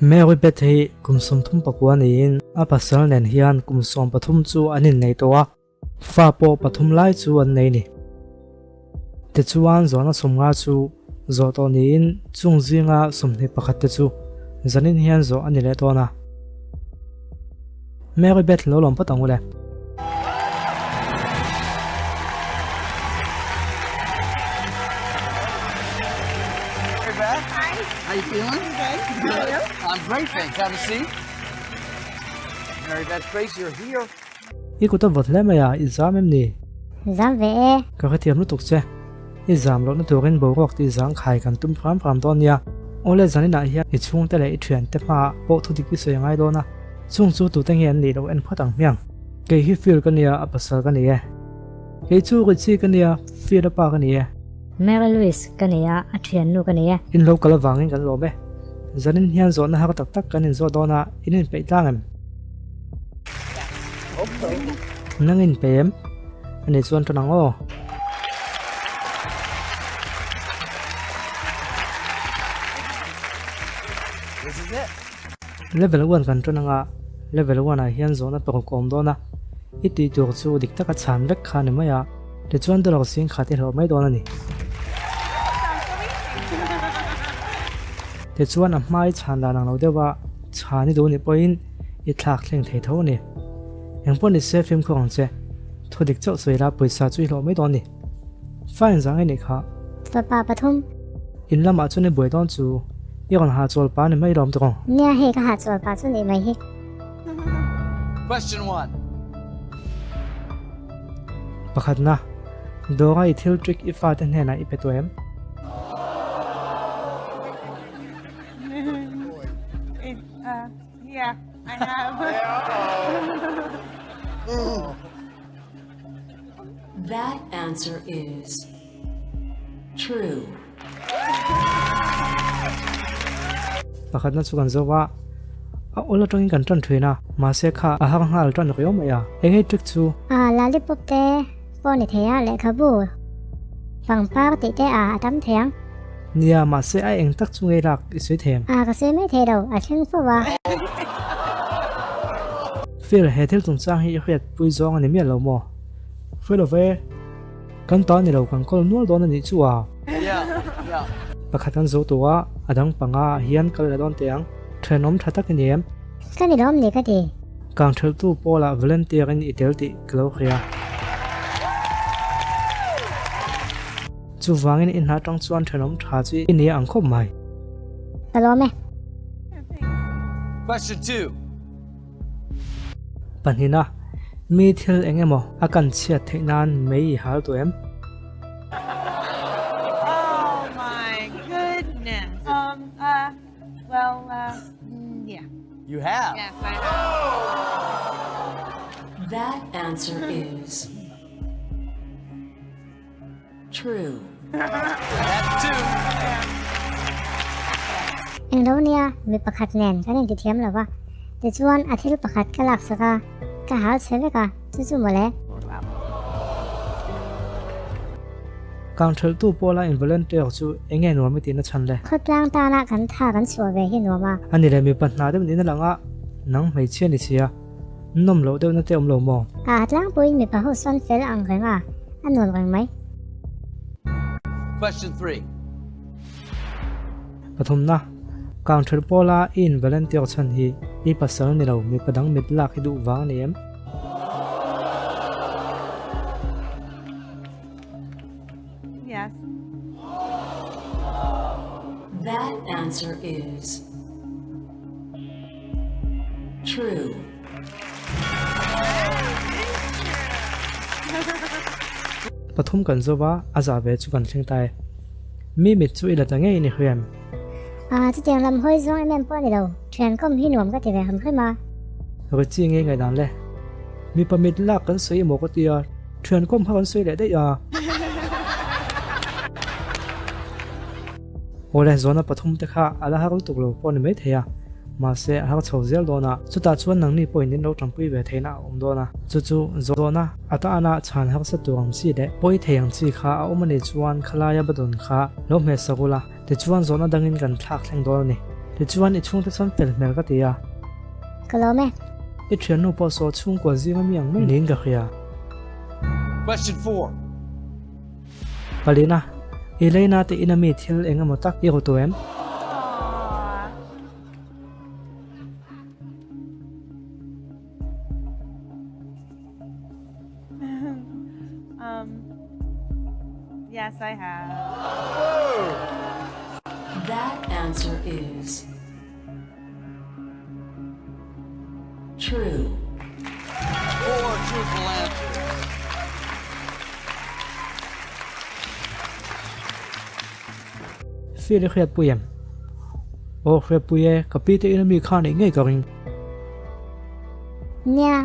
Mary Beth hi kumsom thum pakua niin a pasal nen hian kumsom pathum chu anin nei towa fa po pathum lai chu an nei ni te chuan zona somnga chu zo to niin chungzinga somni pakhat te chu zanin hian zo ani le tona Mary Beth lo lom patang ule How you feeling? Good. I'm great, thanks. Have a seat. Mary Beth Tracy, you're here. ikuta votle maya exam em ni Zam ve ka khatiam lu tuk che exam lo na turin bo rok ti zang khai kan tum phram ton ya ole zanina hian I chung te le I thian te ma po thu dik se ngai do na chung chu tu teng hian ni lo en phatang myang ke hi feel kan ya apasal kan ye ke chu ri chi kan ya feel pa kan ye Mary Louise kania athian nu kania in lo kala wangin kan lo be zanin hian zo na ha tak tak kan in zo do na in pe tlang em Okay. nangin pem ani chuan tanang o This is it. level 1 kan tananga level 1 a hian zo na pe kom do na iti tur chu dik taka chan vek kha ni maya te chuan de lo sing kha te lo mai do na ni te chuan a mai chan da nang lo dewa chani do ni point I thlak thleng thei tho ni engpon ni se film khong che thodik chau soila paisa chui lo mai do ni fine zang ni kha Papa pathum in lama chu ni boi don chu yon ha chol pa ni mai rom to nia he ka ha chol pa chu ni mai hi Question 1. pakhat na do ga ithil trick ifa ten hena I petuem Yeah, I have. That answer is true. pakhat na chu kan zo wa a ola tong kan tran thuina ma se kha a hang hal tran ko maya engei trick chu lollipop te poni thea le khabu pang pa ti te atam theng nia ma se a eng tak chu ngei rak I sui them ka se me the do a theng fo wa feel he thil tung chang hi hriat pui zong ani mi lo mo feel of it kan ta ni lo kan kol nual don ani chuwa Yeah. pakhat an zo to wa adang panga hian kal la don teang threnom thatak ni em kan ni rom ni ka ti kang thel tu pola volunteer in itel ti klo khia chu wangin in ha tang chuan threnom tha chi in ni ang khop mai talo me Question 2. panhina mi thil engemo akan chia theinan mei hal to em Oh my goodness. Yeah. You have. Yes, I have. That answer is true. That's 2. eng do nia mi pakhat nen kan ti thiam lawa te chuan athil pakhat ka lak saka ka hal cheve ka chu mole kang thel tu pola in volunteer chu enge no mi tin a chan le khotlang ta na kan tha kan chwa ve hi no ma ani le mi panna de ni na langa nang mai chen ni chia nom lo de na te om lo mo tlang pui mi pa ho son fel ang renga anon reng mai Question 3. pathum na kang thel pola in volunteer chan hi I pasal ni lo mi padang mit lak hi du wang ni em Yes. That answer is true. pathum kan zo wa aza ve chu kan thleng tai mi mit chu ila ta ngei ni hriam chu tiang lam hoi zong em po ni lo thian kom hi nom ka ti ve ham khoi ma ro chi ngei ngai dan le mi pamit lak kan soi mo ko tia thrian kom ha kan soi le de ya ole zona pathum te kha ala ha tuk lo pon me theya ma se ha chho zel dona chuta chuan nang ni point in lo tampui ve theina om dona chu zona ata ana chan ha sa tuang si de poi theyang chi kha a omani chuan khala ya badon kha lo me sagula te chuan zona dangin kan thak thleng do ni để chuan i chung te chuan pel mel ka tia Kalome. i thian nu po so chung ko zinga miang mai nin ka khia Question 4. palina i leina te inami thil engemaw tak i ro tu em Aw. Yes, I have. That answer is true. 4 truthful answers. fi le khiat puyem o khre puye kapi te inami khan nei ngai ka ring Nia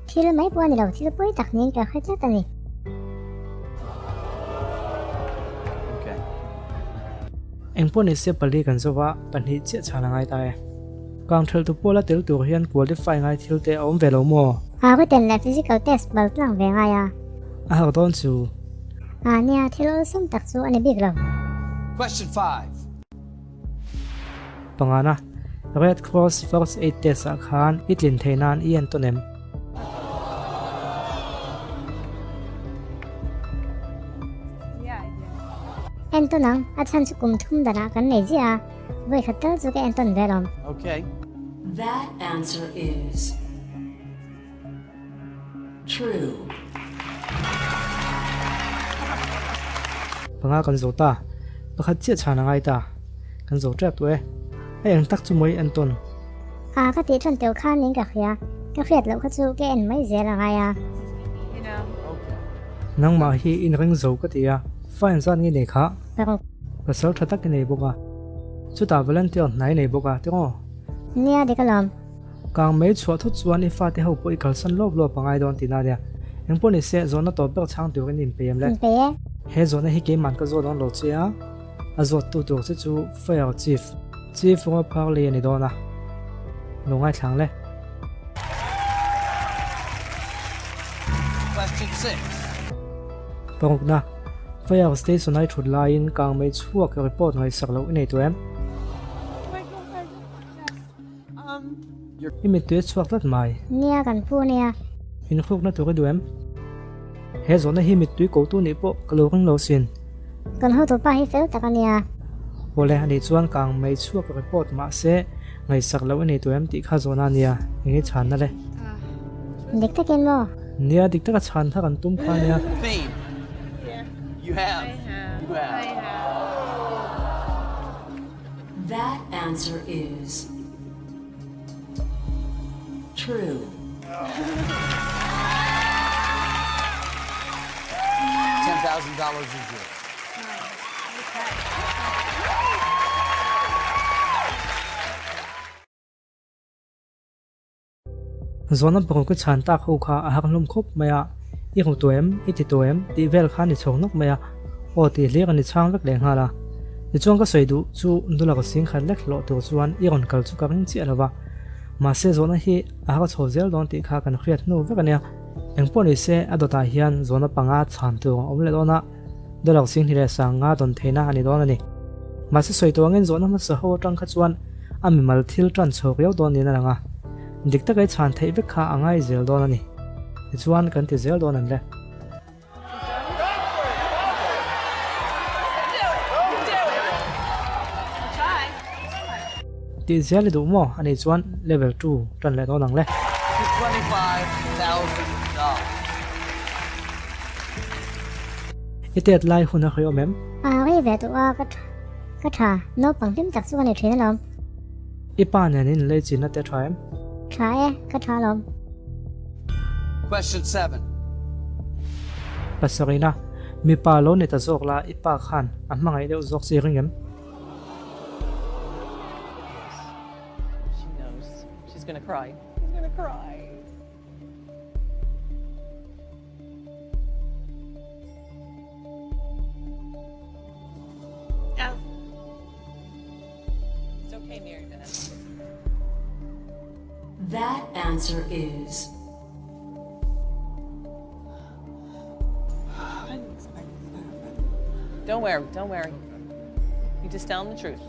thil mai po ni lo thil poi tak nin ka kha cha ta ni. Okay. engpon ni se pali kan zowa panhi che chana ngai ta e kang thel tu pola tel tu hian qualify ngai thil te om velo mo Ko ten la physical test bal tlang ve nga ya. a ha don chu Nia thil som tak chu ani big lo. Question 5. pangana Red Cross First Aid Test a khan itlin theinan ian tonem Yeah, I did. En to nang a chan chu kum thum dana kan nei zia. Voi khatal chu ke en ton velom. Okay. That answer is true. panga kan zo ta pakhat che chana ngai ta kan zo trap tu e eng tak chu moi an ton Ka ti thon tel khan nin ka khia. Ka khiat lo kha chu ke en mai zela nga ya. You know. Okay. nang ma hi in ring zo ka tia fine zan ngi nei kha Pero ka sal thatak nei boka chu ta volunteer nai nei boka te ngo nia de kalom. kang mei chua thu chuan i fa te ho poi kal san lob lo pangai don tina ria engpon ni se zona to bel chang tu rin pem le Pe he zona hi ke man ka zo don lo chia a zo tu tu se chu fire chief ngo phar le ni dona lo ngai thang le Question 6. pong na fire station ai thut lain kang mei chua ka report ngai sak lo nei tu em Michael, yes. i mi tu chuak tat mai nia kan pu nia. in khuk na tu ka du em he zona hi mi tu ko tu ni po ka lo ring lo sin Kan ho to pa hi fel takania. pole ani chuan kang mei chua ka report ma se ngai sak lo nei tu em ti kha zona nia ngi chan na le Dik ta ken mo. nia dik ta ka chan tha kan tum kha nia Theme. Yeah, You have. I have. You have. I have. That answer is true. $10,000 is yours. zona pong ka chan ta kho kha a hak lum khop maya i ro to em i ti to em ti vel kha ni chong nok maya o ti le kan ni chang vek le nga la ni chong ka sei du chu ndula ka sing khan lek lo to chuan i ron kal chu ka ring chi alawa ma se zona hi a ha cho zel don ti kha kan khriat nu vek ania engpon ni se adota hian zona panga chan tu om le dona dolak sing ni le sang nga don theina ani don ani ma se soi to ngen zona ma sa ho tang kha chuan ami mal thil tran chok yo don ni na nga dik ta kai chan thei vek kha angai zel don ani chuan kan ti zel don an le Try. ti zel du mo ani chuan level 2 tran le don ang le $25,000. itet lai hun a khoi mem Ri ve tu ka tha no pang tim tak chu ani thina lom. ipa ne nin le chin na te thaim Tha ka tha lom. Question 7. pasarina mi pa lo ne ta zok la ipa khan a mangai deuh zok si ringem She knows. She's gonna cry. She's gonna cry. Yeah. It's okay, Mary Beth. That answer is Don't worry. Don't worry. You just tell them the truth.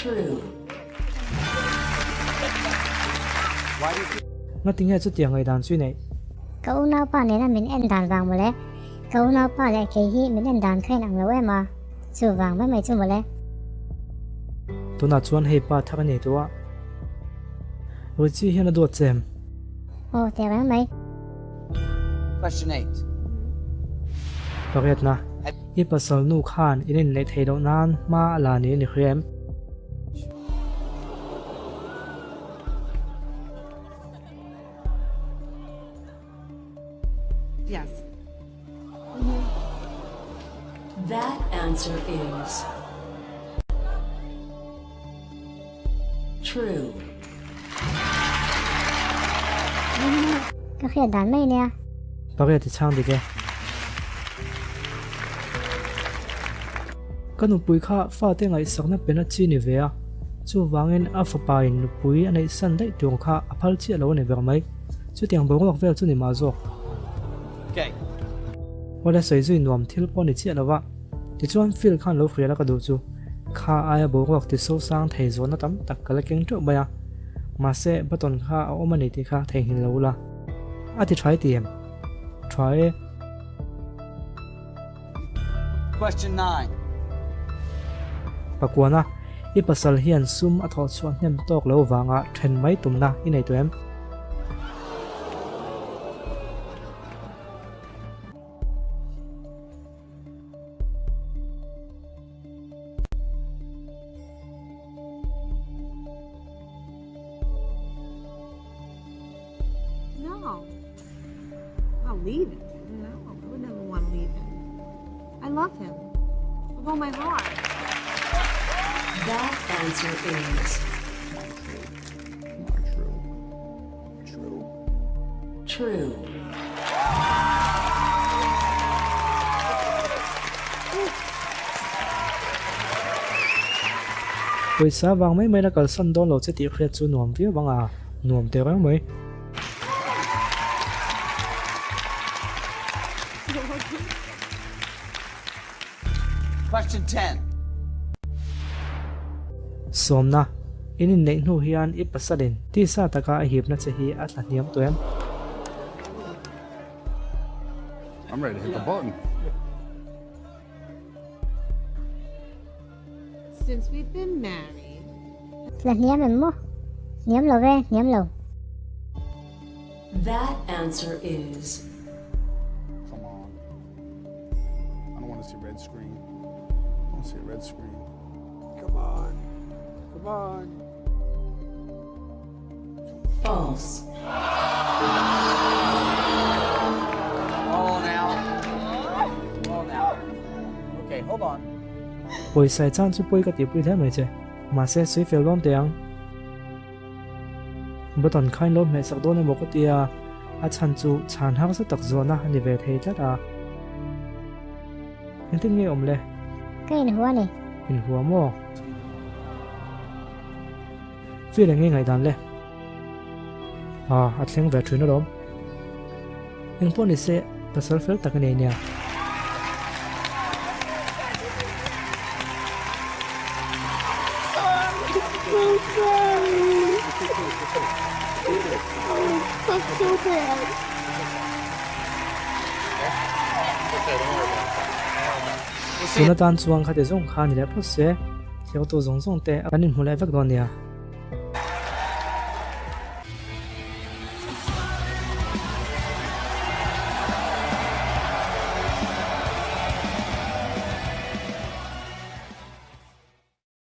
True. Why do you think Nga ting he chu tiang ngai dan chui nei. Ka una pa ne na min en dan wang mo le. Ka una pa le ke hi min en dan khain ang lo ma. Chu wang mai chu mo le. Tuna chuan hei pa thak nei to a. Ro chi hian a do chem. O te wang mai. Question 8. Pariat na. I pasal nu khan inin nei thei do nan ma ala ni ni khrem. Yes. That answer is true. Ka khia dan mai ne. Pariat ti chang di ke. Kanu pui kha fa te ngai sakna pena chi ni ve a. Chu wangin a fa pa in pui anei san dai tuang kha a phal chi lo ne ver mai. Chu tiang bo ngok vel chu ni ma zo. Okay. Wala sei zui nuam thil pon ni chi lawa. Ti chuan fil khan lo khria la ka du chu. Kha aya bo ngok ti so sang thei zo na tam tak kala keng to baya. Ma se baton kha a omani ti kha thei hin lo la. A ti try ti em. Try Question 9. pakwana I pasal hian sum a tho chuan hnem tok lo wanga then mai tumna I nei to em. No. I'll leave him. No, I would never want to leave him. I love him with all my heart. That answer is true. Poisa wang mai mai na kal san don lo che ti khret chu nuam vi wanga nuam te rang mai. Question 10. Somna inin nei nu hian I pasalin ti sa taka a hip na che hi a tla niam to em. I'm ready to hit the button. Since we've been married, La niam em mo. Niam lo ve, niam lo. That answer is Come on. I don't want to see red screen. I want to see a red screen. Come on. Come on. false. Oh, now. Oh, now. Okay, hold on. Poisa chan chu poi ka ti pui the mai che. Ma se sui fel lom teang. Baton khain lom me sak don mo ko tia a chan chu chan hang sa tak zona ni ve thei ta ta. Entin nge omle Ka in huwa ni. in huwa mo. Feel nge ngai dan le. A thleng ve thrin rom. Eng pon ni se pasal fel tak nei nia. Sunatan chuang kha te zong kha ni le pho se. Theo to zong zong te anin mulai vek don nia.